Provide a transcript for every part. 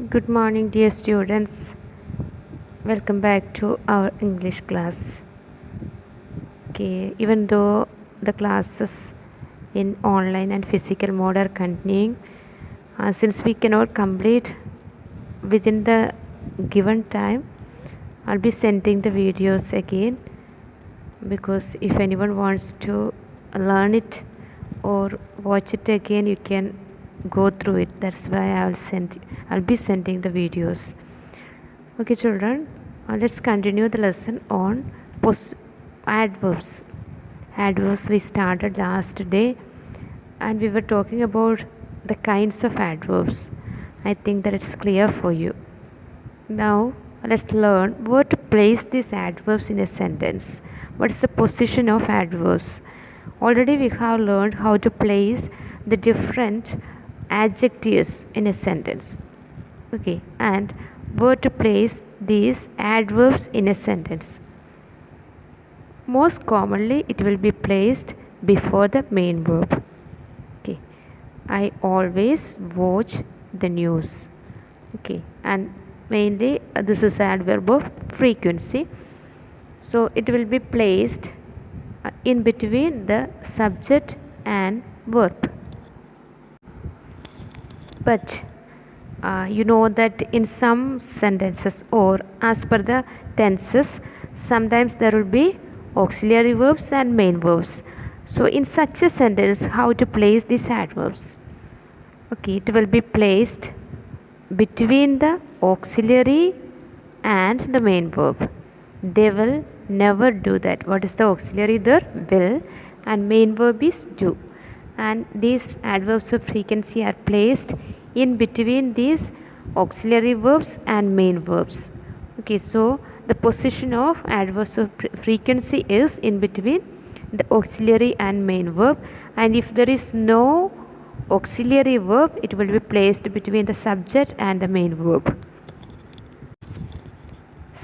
Good morning, dear students. Welcome back to our English class. Okay, even though the classes in online and physical mode are continuing, since we cannot complete within the given time, I'll be sending the videos again, because if anyone wants to learn it or watch it again, you can go through it. That's why I'll be sending the videos. Okay, children, let's continue the lesson on adverbs. Adverbs we started last day, and we were talking about the kinds of adverbs. I think that it's clear for you. Now let's learn where to place these adverbs in a sentence. What is the position of adverbs? Already we have learned how to place the different adjectives in a sentence. Okay, and where to place these adverbs in a sentence. Most commonly it will be placed before the main verb. Okay, I always watch the news. Okay, and mainly this is adverb of frequency, so it will be placed in between the subject and verb. But you know that in some sentences, or as per the tenses, sometimes there will be auxiliary verbs and main verbs. So in such a sentence, how to place these adverbs? Okay, it will be placed between the auxiliary and the main verb. They will never do that. What is the auxiliary there? Will, and main verb is do. And these adverbs of frequency are placed in between these auxiliary verbs and main verbs. Okay, so the position of adverbs of frequency is in between the auxiliary and main verb, and if there is no auxiliary verb, it will be placed between the subject and the main verb.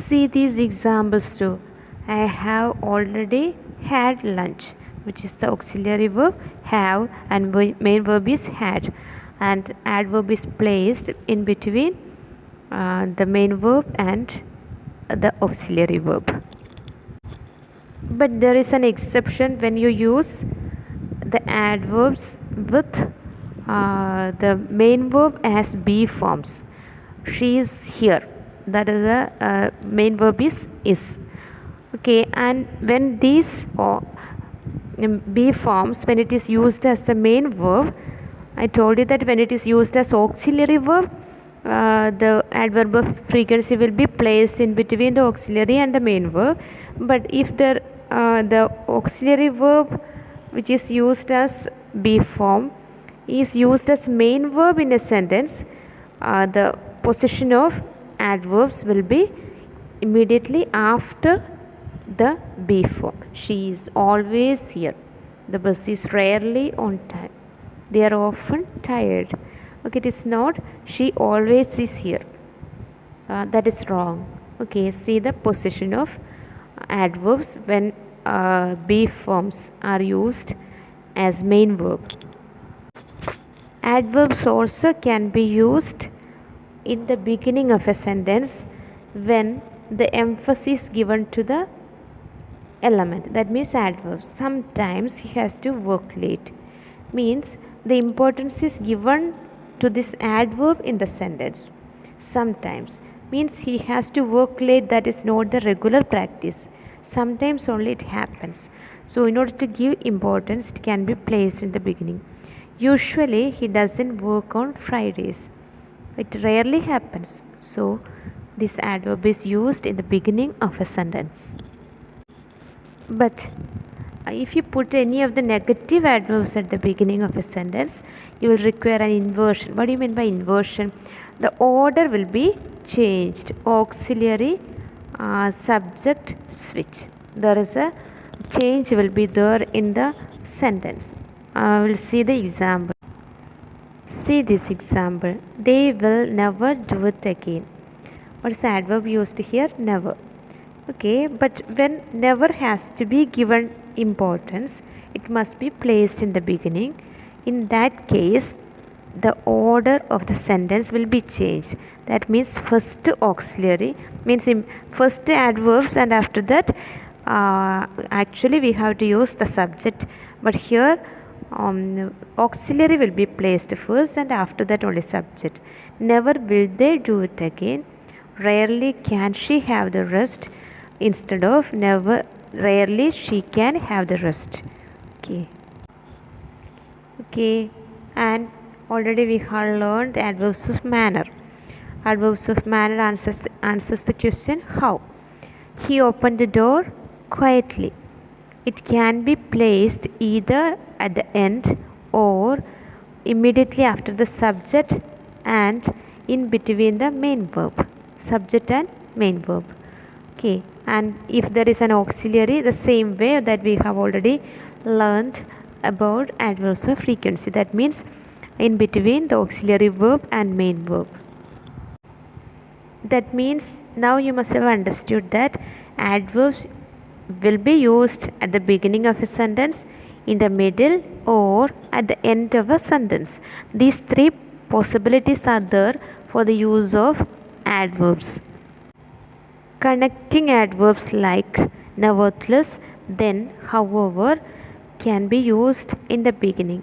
See these examples too. I have already had lunch, which is the auxiliary verb have, and main verb is had, and adverb is placed in between the main verb and the auxiliary verb. But there is an exception when you use the adverbs with the main verb as be forms. She is here, that is the main verb is. Okay, and when these be forms, when it is used as the main verb, I told you that when it is used as auxiliary verb, the adverb of frequency will be placed in between the auxiliary and the main verb. But if the auxiliary verb which is used as be form is used as main verb in a sentence, the position of adverbs will be immediately after the be form. She is always here. The bus is rarely on time. They are often tired. Okay, it is not she always is here. That is wrong. Okay, see the position of adverbs when be forms are used as main verb. Adverbs also can be used in the beginning of a sentence when the emphasis given to the element. That means adverbs. Sometimes he has to work late. Means the importance is given to this adverb in the sentence. Sometimes means he has to work late. That is not the regular practice. Sometimes only it happens. So in order to give importance, it can be placed in the beginning. Usually he doesn't work on Fridays. It rarely happens. So this adverb is used in the beginning of a sentence. But if you put any of the negative adverbs at the beginning of a sentence, you will require an inversion. What do you mean by inversion? The order will be changed. Auxiliary, subject, switch. There is a change will be there in the sentence. We'll see the example. See this example. They will never do it again. What is the adverb used here? Never. Okay, but when never has to be given importance, it must be placed in the beginning. In that case, the order of the sentence will be changed. That means first auxiliary means first adverbs, and after that actually we have to use the subject, but here auxiliary will be placed first and after that only subject. Never will they do it again. Rarely can she have the rest, instead of never rarely she can have the rest. Okay, and already we have learned adverbs of manner. Adverbs of manner answers the question how. He opened the door quietly. It can be placed either at the end or immediately after the subject and in between the main verb. Subject and main verb. Okay, and if there is an auxiliary, the same way that we have already learned about adverbs of frequency. That means in between the auxiliary verb and main verb. That means now you must have understood that adverbs will be used at the beginning of a sentence, in the middle, or at the end of a sentence. These three possibilities are there for the use of adverbs. Connecting adverbs like nevertheless, then, however, can be used in the beginning.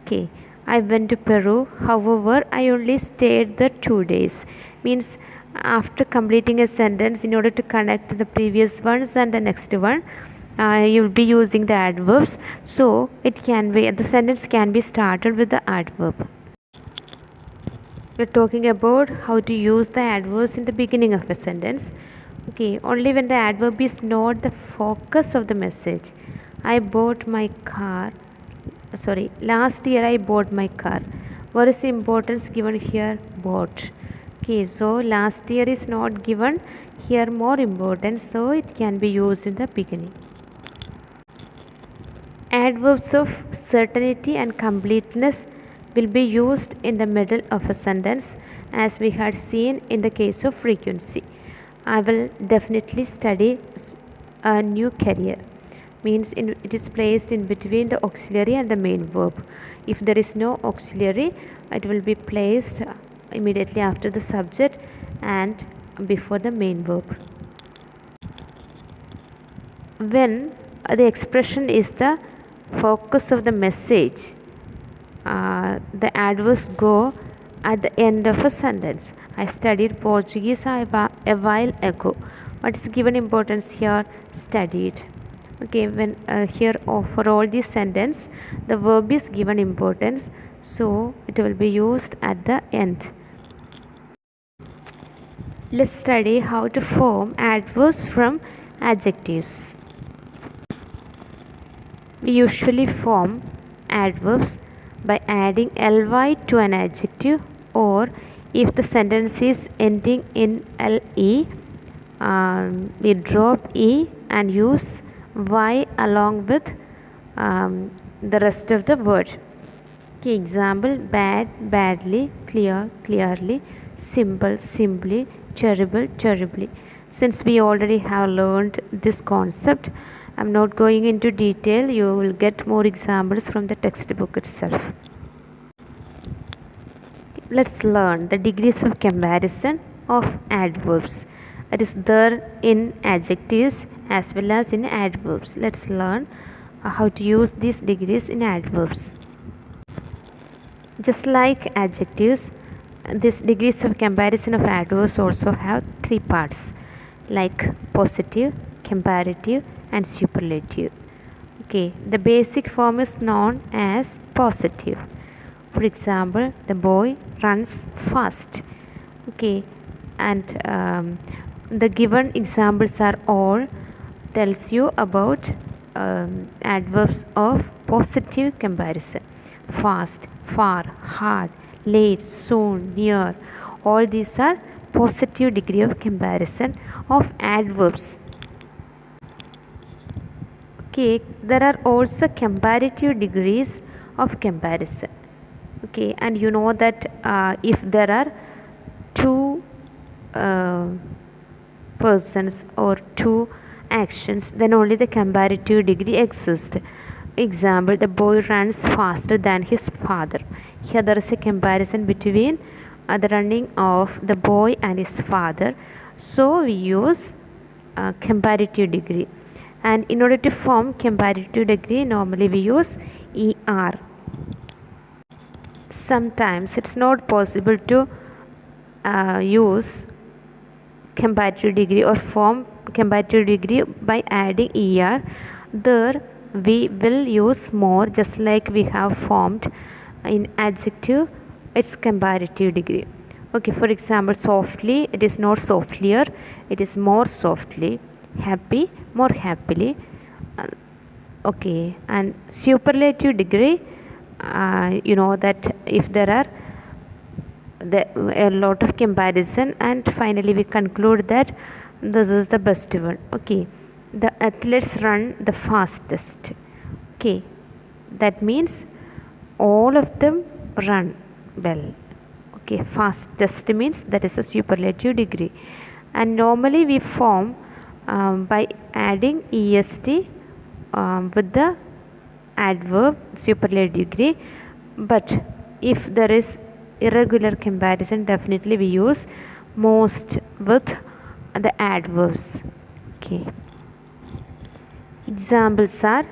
Okay, I went to Peru, however, I only stayed there 2 days. Means after completing a sentence, in order to connect the previous ones and the next one, you will be using the adverbs. So it can be, the sentence can be started with the adverb. We are talking about how to use the adverbs in the beginning of a sentence. Okay, only when the adverb is not the focus of the message. I bought my car. Sorry, last year I bought my car. What is the importance given here? Bought. Okay, so last year is not given here, more important, so it can be used in the beginning. Adverbs of certainty and completeness will be used in the middle of a sentence, as we had seen in the case of frequency. I will definitely study a new career. Means it is placed in between the auxiliary and the main verb. If there is no auxiliary, it will be placed immediately after the subject and before the main verb. When the expression is the focus of the message, the adverbs go at the end of a sentence. I studied Portuguese a while ago. What is given importance here? Studied. Okay, when here for all these sentence, the verb is given importance, so it will be used at the end. Let's study how to form adverbs from adjectives. We usually form adverbs by adding ly to an adjective, or if the sentence is ending in le, we drop e and use y along with the rest of the word. Okay, example: bad, badly; clear, clearly; simple, simply; terrible, terribly. Since we already have learned this concept, I am not going into detail. You will get more examples from the textbook itself. Let's learn the degrees of comparison of adverbs. It is there in adjectives as well as in adverbs. Let's learn how to use these degrees in adverbs. Just like adjectives, these degrees of comparison of adverbs also have three parts, like positive, comparative, and superlative. Okay, the basic form is known as positive. For example, the boy runs fast. Okay, and the given examples are all tells you about adverbs of positive comparison: fast, far, hard, late, soon, near. All these are positive degree of comparison of adverbs. Okay, there are also comparative degrees of comparison. Okay, and you know that if there are two persons or two actions, then only the comparative degree exists. Example, the boy runs faster than his father. Here there is a comparison between the running of the boy and his father. So we use comparative degree. And in order to form comparative degree, normally we use ER. Sometimes it's not possible to use comparative degree or form comparative degree by adding ER. There we will use more, just like we have formed in adjective its comparative degree. Okay, for example, softly, it is not softlier, it is more softly. Happy, more happily. Okay, and superlative degree, you know that if there are a lot of comparison and finally we conclude that this is the best one. Okay, the athletes run the fastest. Okay, that means all of them run well. Okay, fastest means that is a superlative degree. And normally we form by adding est with the adverb superlative degree. But if there is irregular comparison, definitely we use most with the adverbs. Okay, examples are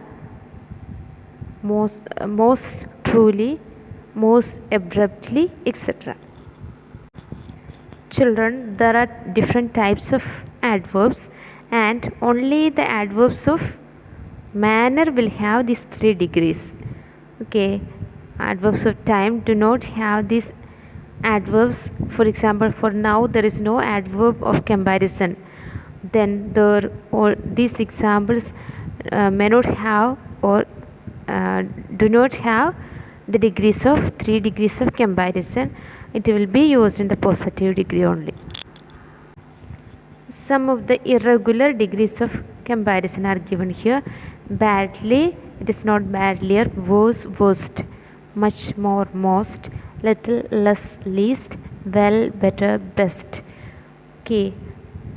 most truly, most abruptly, etc. Children, there are different types of adverbs, and only the adverbs of manner will have these 3 degrees. Okay, adverbs of time do not have these adverbs. For example, for now there is no adverb of comparison. Then there or these examples may not have or do not have the degrees of 3 degrees of comparison. It will be used in the positive degree only. Some of the irregular degrees of comparison are given here. Badly, it is not badlier, worse, worst, much more, most, little, less, least, well, better, best. Okay,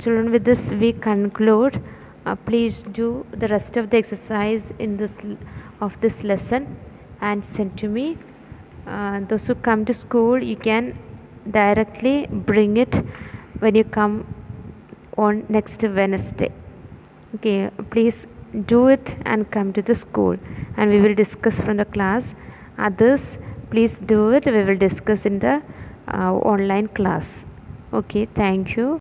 children, with this we conclude. Please do the rest of the exercise in this lesson and send to me. Those who come to school, you can directly bring it when you come on next Wednesday. Okay, please do it and come to the school, and we will discuss from the class. Others, please do it, we will discuss in the online class. Okay, thank you.